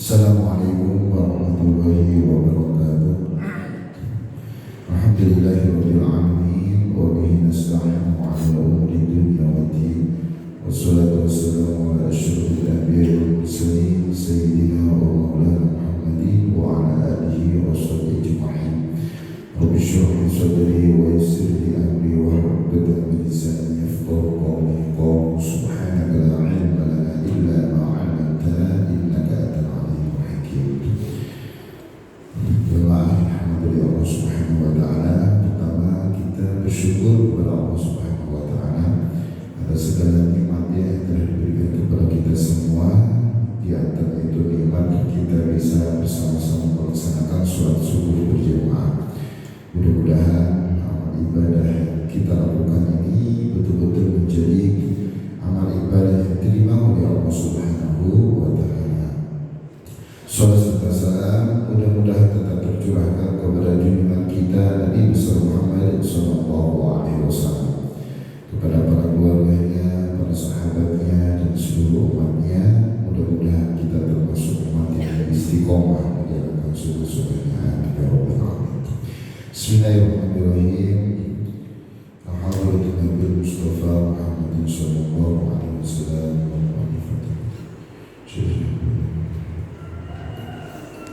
Assalamualaikum warahmatullahi wabarakatuh. Alhamdulillahirabbil alamin wa bihi nasta'inu 'ala umuri dunya waddin. Wassalatu wassalamu ala asyrofil anbiya'i wal mursalin sayyidina wa maulana Muhammadin wa ala alihi wa sahbihi ajma'in. Rabbi shrah li sadri wa yassir li amri wa hlul 'uqdatam min lisani yafqahu qawli. Subhanaka la ilma lana illa ma 'allamtana innaka antal alimul hakim. Alhamdulillah Allah Subhanahu wa ta'ala. Pertama kita bersyukur kepada Allah Subhanahu wa ta'ala atas segala nikmatnya yang telah diberikan kepada kita semua. Di antara itu nikmat kita bisa bersama-sama melaksanakan sholat subuh berjamaah. Mudah-mudahan amal ibadah yang kita lakukan ini betul-betul menjadi amal ibadah yang diterima oleh Allah Subhanahu wa ta'ala. Salat serta salam mudah-mudahan tetap tercurahkan kepada junjungan kita Nabi besar Muhammad sallallahu alaihi wasallam, kepada para keluarganya, para sahabatnya dan seluruh umatnya. Mudah-mudahan kita termasuk umat yang istiqomah menjalankan sunnah-sunnahnya. Ya Rabbal alamin. Bismillahirrahmanirrahim. Alhamdulillah Nabi Mustafa Muhammad sallallahu alaihi wasallam.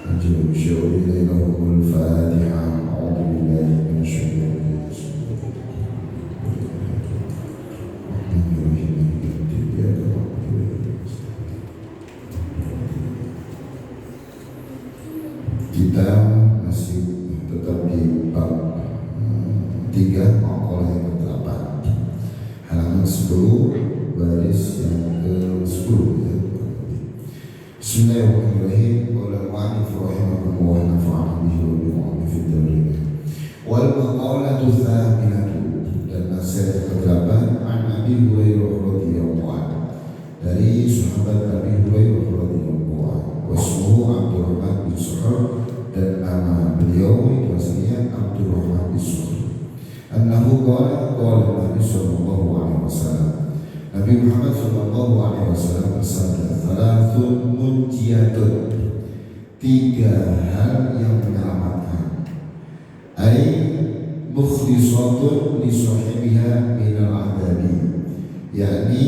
أجل بشعور لهم الفاتحة. أعوذ بالله من الشيطان الرجيم. Kita masih tetap di bab 3 maqalah yang ke-8, halaman 10 baris yang ke-10 ya. Bismillahirrahmanirrahim. Qala al-mu'allif rahimahullah wa nafa'ana bihi wa bi mu'allif ad-darin. Wal maqalatu tsaminatu, dan nasihat ke-8 an Abi Hurairah radhiyallahu anhu, dari sahabat Abi Hurairah radhiyallahu anhu. Wasmuhu Abdurrahman bin Suhr, dan nama beliau itu aslinya Abdurrahman bin Suhr. Annahu qala Nabi sallallahu alaihi wasallam, Nabi Muhammad sallallahu alaihi wasallam bersabda, "Thalathun munjiyatun," 3 hal yang menyelamatkan. Ai mukhlisatun li sahibiha minal adabi, yakni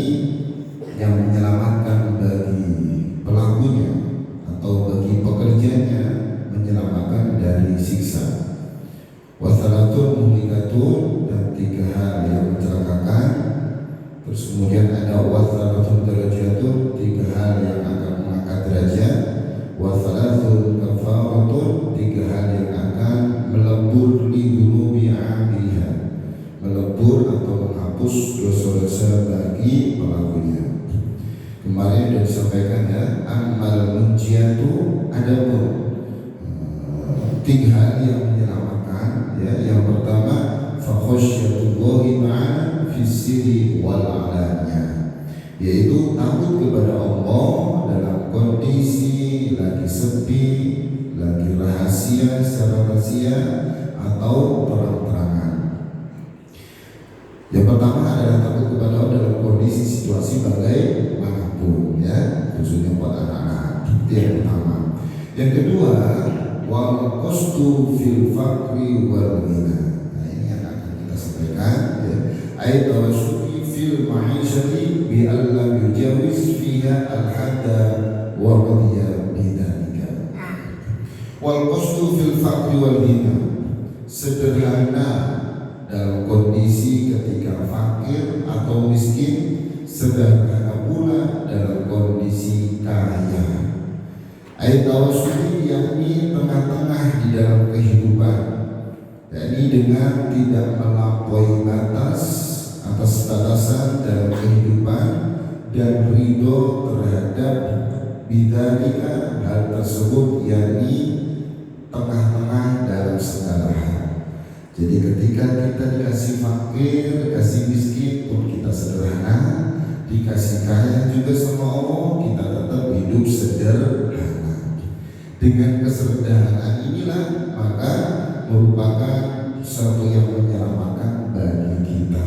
yang menyelamatkan bagi pelakunya atau bagi pekerjanya, menyelamatkan dari siksa. Wa thalathun muhlikatun, dan 3 hal yang mencelakakan. Terus kemudian ada wathalathun derajatun, 3 hal yang akan mengangkat derajat. Wathalathun kafaratun, 3 hal yang akan melebur li dunubi amiliha, melebur atau menghapus dosa-dosa bagi pelakunya. Kemarin sudah disampaikan ya, amal munjiyatu, adapun 3 hal yang menyelamatkan ya. Yang pertama, fa khasyatullahi ta'ala fi sirri wal alaniya, yaitu takut kepada Allah dalam kondisi lagi sepi, lagi rahasia, secara rahasia atau terang-terangan. Yang pertama adalah takut kepada Allah dalam kondisi situasi bagaimanapun ya, khususnya buat anak-anak. Itu yang pertama. Yang kedua, wal qasdu fil faqri wal ghina. Nah, ini yang akan kita sampaikan ya. Ayat tawassuki fil ma'isyati bi alla yujawiz fiha al-hadda wa radiya bidzalika. Wal qasdu fil faqri wal ghina, sederhana dalam kondisi ketika fakir atau miskin, sederhana pula dalam kondisi kaya. Ayat tawassuki yakni tengah-tengah di dalam kehidupan, yakni dengan tidak melampaui batas atas batasan dalam kehidupan, dan ridho terhadap bidzalika, hal tersebut, yakni tengah-tengah dalam segala hal. Jadi ketika kita dikasih fakir, dikasih miskin pun kita sederhana, dikasih kaya juga sama Allah, kita tetap hidup sederhana. Dengan kesederhanaan inilah maka merupakan sesuatu yang menyelamatkan bagi kita.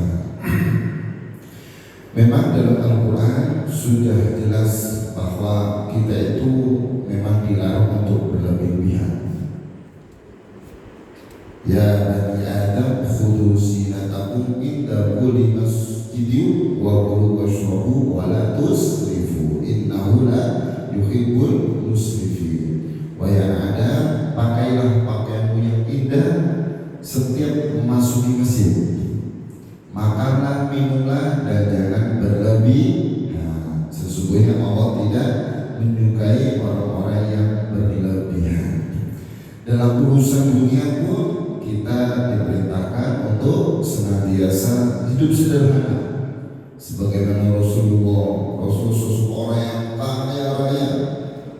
Memang dalam Al-Quran sudah jelas bahwa kita itu memang dilarang untuk berlebihan. Ya bani Adam khudhu zinatakum inda kulli masjidin wa kulu washrabu wa la tusrifu innahu la yuhibbul musrifin. Wahai Adam, pakailah pakaianmu yang indah setiap memasuki masjid. Makanlah, minumlah, dan jangan berlebihan. Sesungguhnya Allah tidak menyukai orang-orang yang berlebihan. Dalam urusan dunia pun kita diperintahkan untuk senantiasa hidup sederhana. Sebagaimana Rasul seseorang yang kaya raya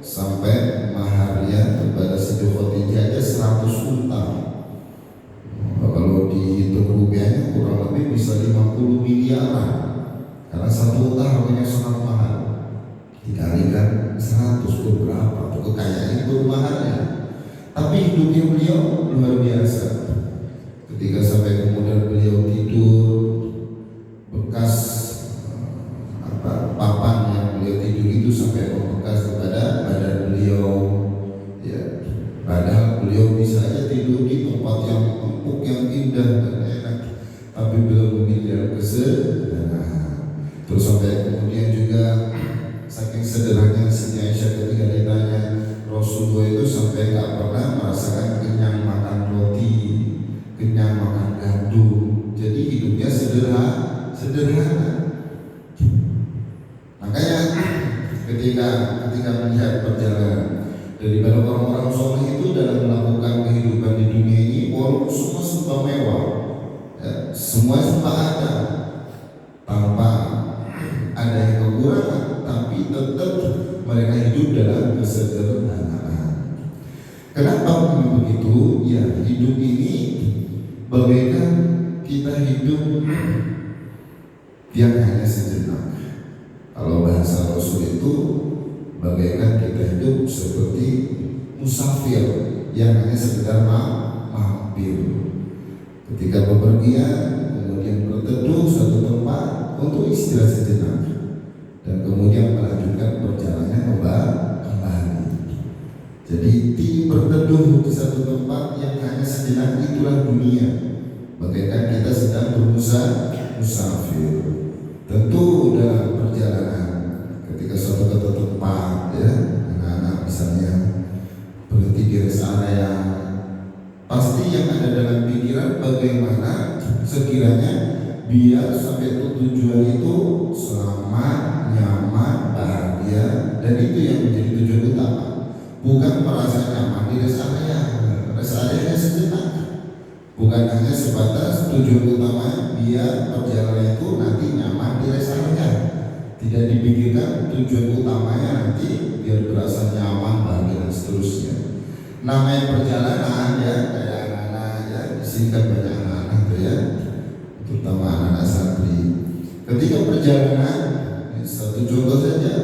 sampai maharnya kepada Siti Khadijah aja 100 unta. Kalau dihitung rupiahnya kurang lebih bisa 50 miliaran. Karena satu unta harganya sangat mahal. Dikalikan 100 itu berapa? Itu kekayaan itu mahalnya. Tapi hidupnya beliau luar biasa. Ketika sampai kemudian beliau tidur, bekas papan yang beliau tidur itu sampai membekas kepada badan beliau. Ya, padahal beliau bisa aja tidur di tempat yang empuk, yang indah dan enak, tapi beliau memilih kesederhanaan. Terus sampai kemudian juga saking sederhananya Siti Aisyah ketika ditanya, Rasulullah itu sampai gak pernah merasakan kenyang makan roti, kenyang makan gandum. Jadi hidupnya sederhana. Makanya ketika melihat perjalanan daripada orang-orang soleh itu dalam melakukan kehidupan di dunia ini, walaupun semua serba mewah, ya, semua serba ada, tanpa ada yang kekurangan, tapi tetap mereka hidup dalam kesederhanaan. Kenapa begitu? Ya, hidup ini bagaikan kita hidup yang hanya sejenak. Kalau bahasa Rasul itu bagaikan kita hidup seperti musafir yang hanya sekedar mampir. Ketika bepergian, kemudian berteduh suatu tempat untuk istirahat sejenak, dan kemudian melanjutkan perjalanan kembali. Jadi berteduh di satu tempat yang hanya sejenak, itulah dunia. Bagaikan kita sedang musafir. Tentu dalam perjalanan ketika suatu tempat, ya, anak-anak misalnya berhenti di rest area, pasti yang ada dalam pikiran bagaimana sekiranya biar sampai ke tujuan itu selamat, nyaman, bahagia, dan itu yang menjadi tujuan utama. Bukan merasa nyaman di rest area sejenak. Bukan hanya sebatas tujuan utama biar perjalanan itu nanti nyaman di rest area. Tidak dipikirkan tujuan utamanya nanti biar berasa nyaman, bahagia, dan seterusnya. Namanya perjalanan, ya, kayak anak-anak, ya, di sini kan banyak anak-anak tuh, ya, terutama anak-anak santri. Ketika perjalanan, satu contoh saja,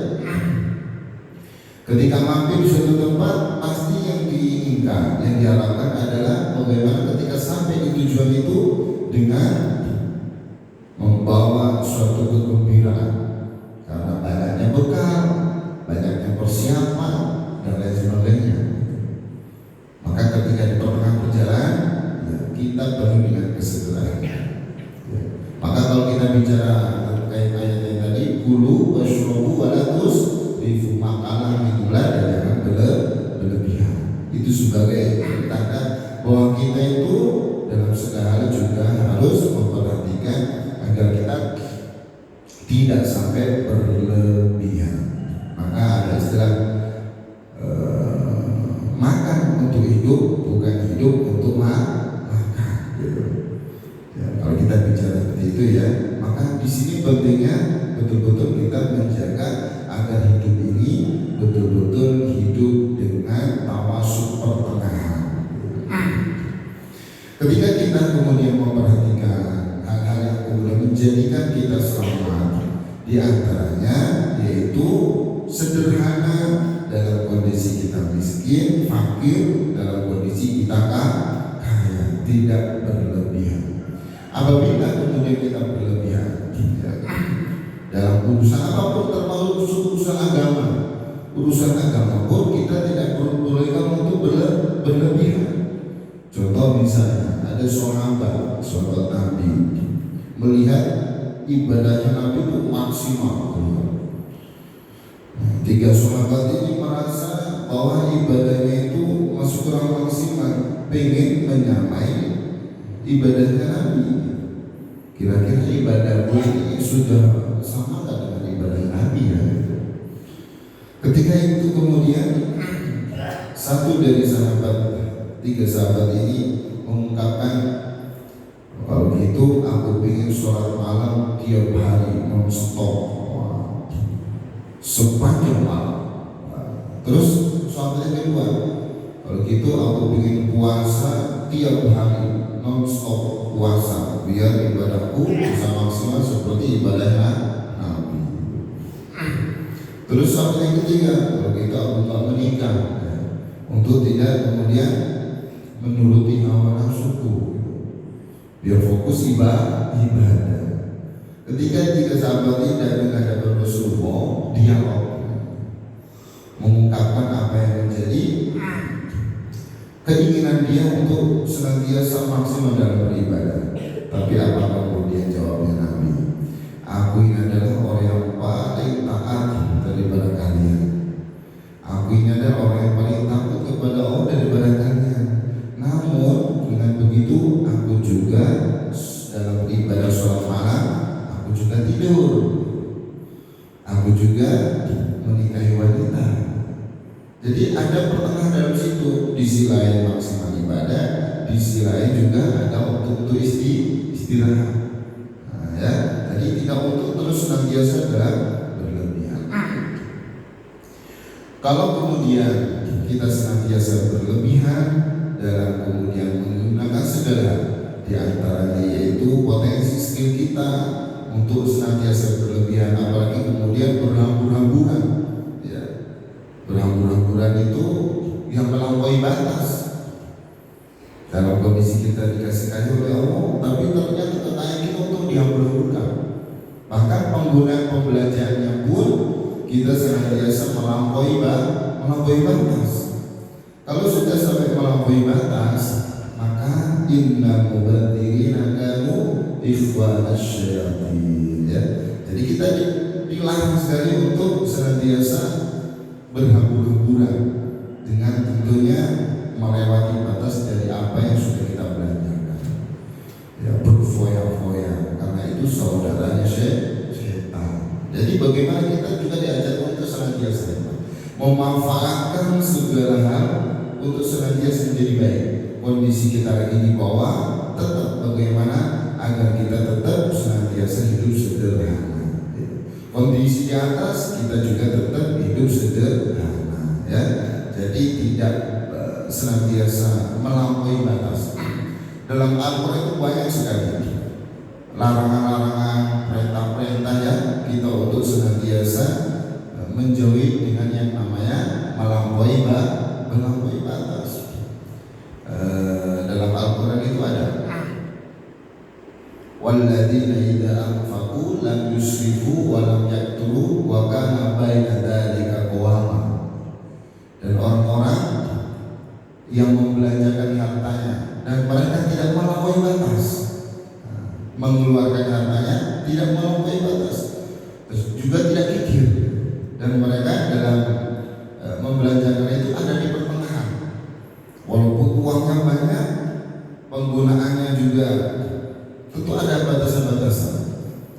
ketika mampir di suatu tempat, pasti yang diinginkan, yang diharapkan adalah bagaimana ketika sampai di tujuan itu dengan membawa suatu kegembiraan, karena banyaknya bekal, banyaknya persiapan, dan lain sebagainya. Maka ketika di pertengahan perjalanan, ya, kita penuh dengan kesederhanaan. Ya. Maka kalau kita bicara terkait ayat yang tadi, kulu washrabu wa la tusrifu, makalah, minumlah, dan jangan berlebihan. Itu sebagai tanda bahwa kita itu dalam segala hal juga harus memperhatikan agar kita tidak sampai berlebihan. Maka ada istilah makan untuk hidup, bukan hidup untuk makan. Gitu. Ya, kalau kita bicara seperti itu, ya, maka di sini pentingnya betul-betul kita menjaga agar hidup ini betul-betul hidup dengan tawasud pertengahan. Ketika kita kemudian memperhatikan hal-hal yang kemudian menjadikan kita selamat, di antaranya yaitu sederhana dalam kondisi kita miskin, fakir dalam kondisi kita kaya, tidak berlebihan. Apabila kemudian kita berlebihan dalam urusan apapun, termasuk urusan agama pun kita tidak bolehkan untuk berlebihan. Contoh misalnya ada sahabat Nabi melihat ibadahnya Nabi itu maksimal. Tiga sahabat ini merasa bahwa ibadahnya itu masuk kurang maksimal, pengen menyamai ibadahnya Nabi. Kira-kira ibadah gue ini sudah sama gak dengan ibadah Nabi ya? Ketika itu kemudian satu dari tiga sahabat ini mengungkapkan, kalau gitu aku ingin sholat malam tiap hari non-stop sepanjang malam. Terus sahabat yang kedua, kalau gitu aku ingin puasa tiap hari non-stop puasa biar ibadahku bisa maksimal seperti ibadahnya Nabi. Terus sahabat yang ketiga, kalau gitu aku tak menikah untuk tidak kemudian menuruti hawa nafsuku, biar fokus ibadah. Ketika tiga sahabat ini dari hadapan Rasulullah, dialog mengungkapkan apa yang menjadi keinginan dia untuk senantiasa maksimal dalam beribadah. Tapi apa kemudian jawabnya Nabi? Aku ini adalah orang yang paling taat daripada kalian. Aku ini adalah orang yang paling takut kepada Allah daripada kalian. Namun dengan begitu aku juga dalam ibadah sholat malam, aku juga tidur, aku juga menikahi wanita. Jadi ada pertengahan dalam situ. Di sisi lain maksimal ibadah, di sisi lain juga ada untuk istirahat. Ya, jadi tidak untuk terus senantiasa dalam berlebihan. Kalau kemudian kita senantiasa berlebihan dalam kemudian menggunakan segala, di antaranya yaitu potensi skill kita untuk senantiasa berlebihan, apalagi kemudian berhambur-hamburan. Ya, berhambur-hamburan itu yang melampaui batas. Dalam kondisi kita dikasih kayu oleh Allah, tapi ternyata kekayaan kita untuk dihambur-hamburkan. Bahkan penggunaan pembelanjaannya pun kita senantiasa melampaui batas. Kalau sudah sampai melampaui batas, maka innal mubadzirina kanu ikhwanasy syayatin. Ya. Jadi kita dilarang sekali untuk senantiasa berhambur-hamburan dengan tentunya melewati batas dari apa yang sudah kita belanjakan. Ya, berfoya-foya, karena itu saudaranya setan. Jadi bagaimana kita juga diajarkan untuk senantiasa memanfaatkan segala hal untuk senantiasa menjadi baik. Kondisi kita lagi di bawah, tetap bagaimana agar kita tetap senantiasa hidup sederhana. Kondisi di atas, kita juga tetap hidup sederhana. Ya, jadi tidak senantiasa melampaui batas. Dalam Al-Quran itu banyak sekali larangan-larangan, perintah-perintah ya kita untuk senantiasa menjauhi dengan yang namanya melampaui batas. Dalam Al-Quran itu ada walladzina idza anfaqu lam yusrifu wa lam yaqturu wa kana baina dzalika qawama. Dan orang-orang yang membelanjakan hartanya dan mereka tidak melampaui batas, mengeluarkan hartanya tidak melampaui batas, terus juga tidak kikir, dan mereka dalam membelanjakan itu ada di pertengahan. Walaupun uangnya banyak, penggunaannya juga tentu ada batasan-batasan.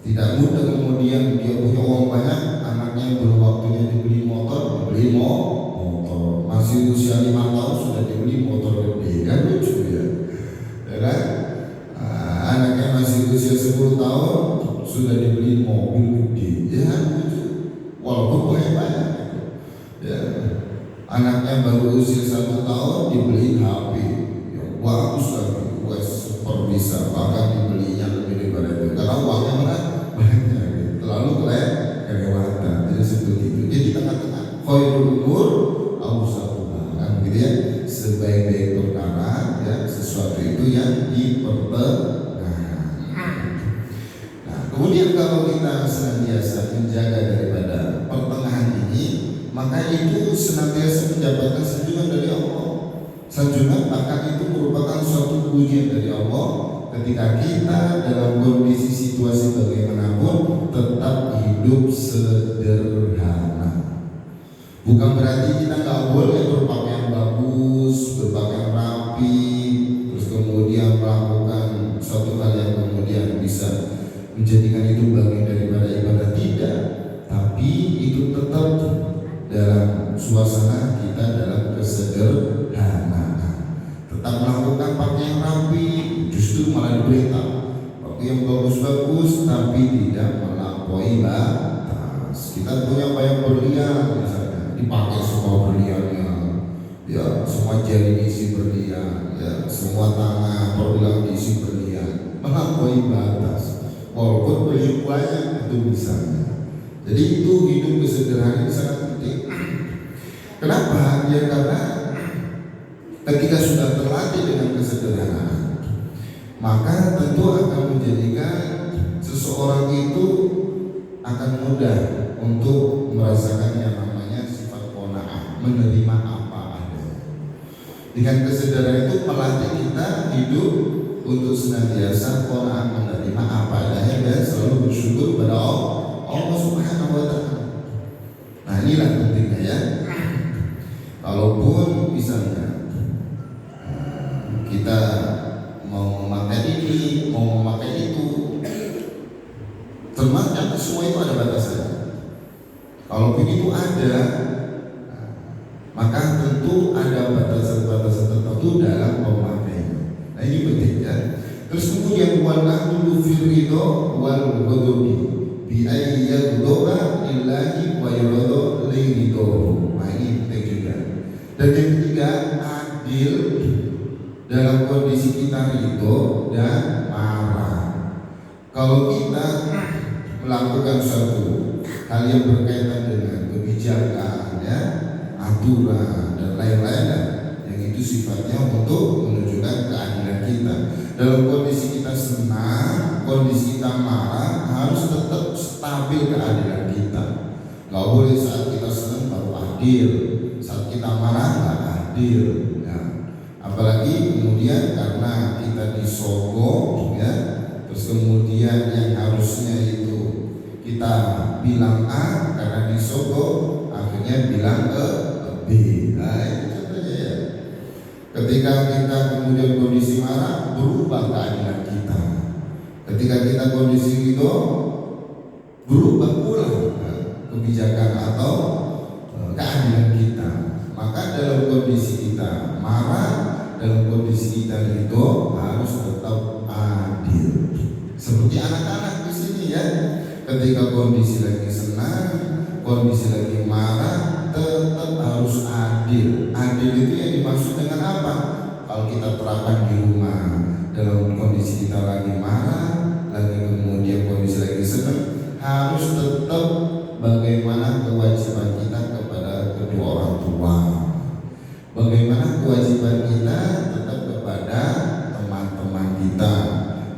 Tidak mudah kemudian dia punya uang banyak, anaknya belum waktunya dibeli motor, masih usia 5 tahun sudah dibeli motor gede, kan lucu ya kan? Anaknya masih usia 10 tahun sudah dibeli mobil gede, ya kan lucu, walaupun uangnya banyak. Ya, anaknya baru usia 1 tahun dibeli HP yang bagus lagi, super bisa, bahkan dibelinya lebih daripada itu karena uangnya banyak, terlalu kelewatan. Jadi seperti itu. Jadi tengah-tengah khairul umur kan gitu ya, sebaik-baik perkara ya sesuatu itu yang di pertengahan. Nah, kemudian kalau kita senantiasa menjaga daripada pertengahan ini, maka itu senantiasa mendapatkan sanjungan dari Allah. Sanjungan bahkan itu merupakan suatu pujian dari Allah ketika kita dalam kondisi situasi bagaimanapun tetap hidup sederhana. Bukan berarti kita nggak boleh berpakaian bagus, berpakaian rapi, terus kemudian melakukan suatu hal yang kemudian bisa menjadikan itu bagian daripada ibadah, tidak. Tapi itu tetap dalam suasana kita dalam kesederhanaan. Tetap melakukan pakaian rapi, justru malah diberitahu pakaian bagus-bagus tapi tidak melampaui batas. Kita punya banyak berlian misalnya, dipakai semua berliannya, ya semua jari diisi berlian, ya semua tangan pergelangan diisi berlian, melampaui batas. Walaupun beli banyak itu misalnya. Jadi itu hidup kesederhanaan sangat penting. Kenapa? Ya karena ketika sudah terlatih dengan kesederhanaan, maka tentu akan menjadikan seseorang itu akan mudah untuk merasakan yang namanya sifat qanaah, menerima apa adanya. Dengan kesederhanaan itu melatih kita hidup untuk senantiasa qanaah, menerima apa adanya dan selalu bersyukur pada Allah Subhanahu wa Ta'ala. Nah, inilah pentingnya ya. Kalaupun misalnya kita mau memakai ini, mau memakai itu, termasuk semua itu ada batasannya. Kalau begitu ada, maka tentu ada batasan-batasan tertentu dalam pemakaiannya. Nah, ini penting ya. Terus kemudian wal-ahlu fil ridha wal ghadabi bi ayyi yadhura lillahi wa yuradu li ridho. Nah, ini penting juga. Dan yang ketiga, adil dalam kondisi kita ridho dan marah. Kalau kita melakukan suatu hal yang berkaitan dengan kebijakan, ya, aturan dan lain-lain, yang itu sifatnya untuk menunjukkan keadilan kita. Dalam kondisi kita senang, kondisi kita marah, harus tetap stabil keadilan kita. Gak boleh saat kita senang baru adil, saat kita marah gak adil. Ya. Apalagi kemudian karena kita disogok, ya, terus kemudian yang harusnya itu kita bilang A, karena disogok akhirnya bilang ke B. Nah, itu contohnya ya. Ketika kita kemudian kondisi marah, berubah keadilan kita. Ketika kita kondisi itu, berubah pula kebijakan atau keadilan kita. Maka dalam kondisi kita marah, dalam kondisi kita itu harus tetap adil. Seperti anak-anak di sini ya. Ketika kondisi lagi senang, kondisi lagi marah, tetap harus adil. Adil itu yang dimaksud dengan apa? Kalau kita terapkan di rumah, dalam kondisi kita lagi marah, lagi kemudian kondisi lagi senang, harus tetap bagaimana kewajiban kita kepada kedua orang tua. Bagaimana kewajiban kita tetap kepada teman-teman kita,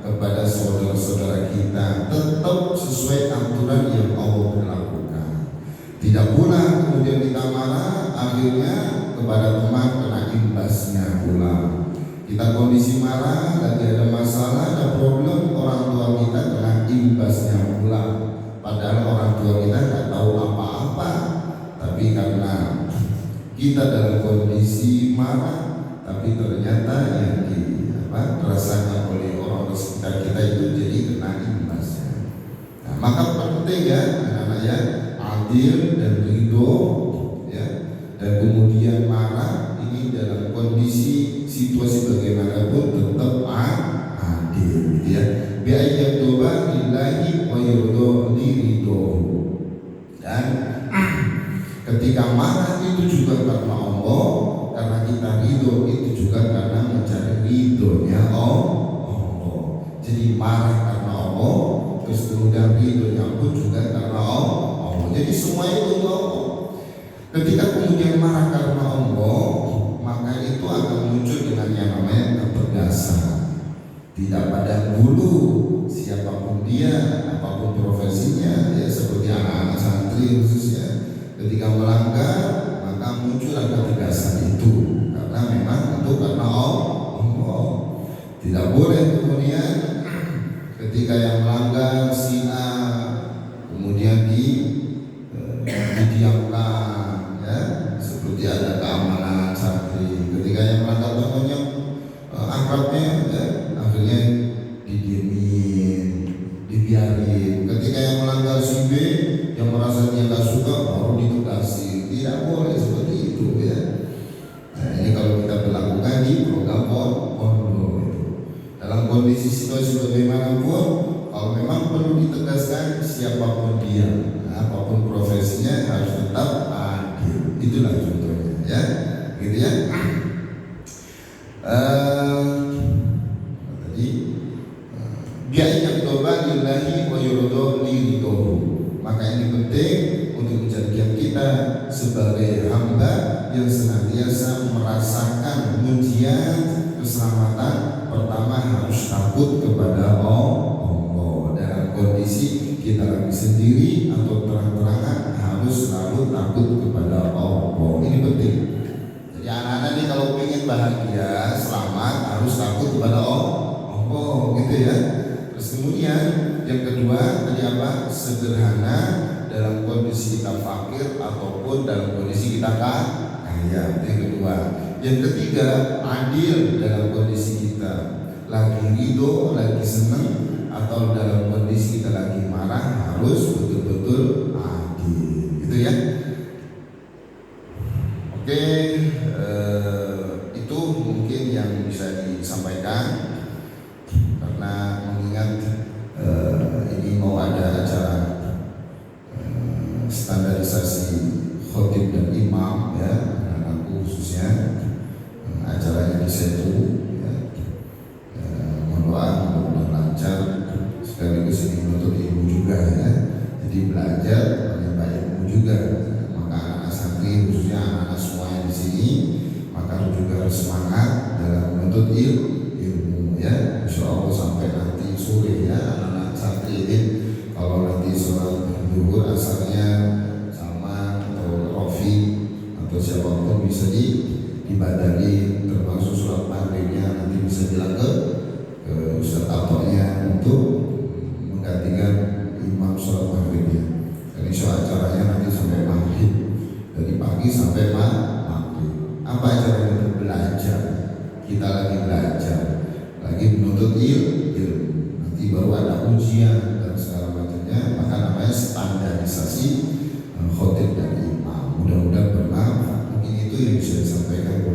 kepada saudara-saudara kita, tetap sesuai aturan yang Allah berlakukan. Tidak pula kemudian kita marah, akhirnya kepada teman kena imbasnya pula. Kita kondisi marah, lagi ada masalah, ada problem, orang tua kita kena imbasnya pula. Padahal orang tua kita nggak tahu apa-apa, tapi karena kita dalam kondisi marah, tapi ternyata yang dirasakan oleh orang sekitar kita itu jadi kena imbasnya. Nah, maka penting ya anak-anak ya, adil dan ridho ya, dan kemudian marah ini dalam kondisi situasi bagaimanapun tetap adil, gitu ya. Bi'ayyat doba lillahi wa yurdo li ridho. Dan ketika marah itu juga karena Allah, karena kita ridho itu juga karena mencari ridhonya Allah. Jadi marah karena Allah, terus kemudian ridhonya pun juga karena Allah. Jadi semua itu untuk Allah. Ketika kemudian marah karena Allah, maka itu akan muncul dengan yang namanya ketegasan. Tidak pada bulu siapapun dia, apapun profesinya, ya seperti anak-anak santri khususnya. Ketika melanggar maka muncullah ketegasan itu, karena memang itu karena Allah. Tidak boleh kemudian ketika yang melanggar si A kemudian didiamkan, ya, seperti ada keamanan santri. Ketika yang melanggar contohnya akrabnya, ya, akhirnya didiemin, dibiarin. Ketika yang melanggar si B yang merasa dia nggak suka baru ditugasi. Tidak boleh seperti itu, ya. Nah, ini kalau kita berlakukan di program pondok itu, dalam kondisi situasi bagaimanapun, kalau memang perlu ditegaskan siapapun dia, apapun profesinya harus tetap adil. Itulah contohnya, ya, gitu ya. Tadi biaya toba lillahi wa yurdo liridhohu. Maka ini penting untuk menjadikan kita sebagai hamba yang senantiasa merasakan ujian keselamatan. Pertama harus takut kepada Allah. Dalam kondisi kita lagi sendiri atau terang-terangan harus selalu takut kepada Allah. Ini penting. Jadi anak-anak ini kalau ingin bahagia, selamat, harus takut kepada Allah, gitu ya. Terus kemudian yang kedua tadi apa? Sederhana dalam kondisi kita fakir ataupun dalam kondisi kita kaya. Yang kedua. Yang ketiga, adil dalam kondisi kita lagi ridho, lagi senang, atau dalam kondisi kita lagi marah, harus betul-betul adil. Gitu ya. Oke, itu mungkin yang bisa disampaikan. Karena mengingat ini mau ada acara standarisasi khotib dan imam, ya, anakku khususnya, acaranya di Setu, ya. Mohon doa mudah-mudahan lancar, sekaligus ini menuntut ilmu juga, ya. Jadi belajar banyak ilmu juga. Maka anak-anak santri khususnya anak-anak semuanya di sini, maka juga harus semangat dalam menuntut ilmu, ya. Insya Allah sampai nanti sore, ya, anak-anak santri ini kalau nanti sholat zuhur asalnya sama atau Rofi atau siapapun bisa dibadali, termasuk sholat maghribnya nanti bisa bilang ke Ustadz Atonya untuk menggantikan imam sholat maghribnya. Dan insya acaranya nanti sampai maghrib, dari pagi sampai maghrib. Apa acaranya? Belajar. Kita lagi belajar, lagi menuntut ilmu. Nanti baru ada ujian dan segala macamnya. Maka namanya standarisasi khotib dan imam. Mudah-mudahan bermanfaat. Mungkin itu yang bisa disampaikan.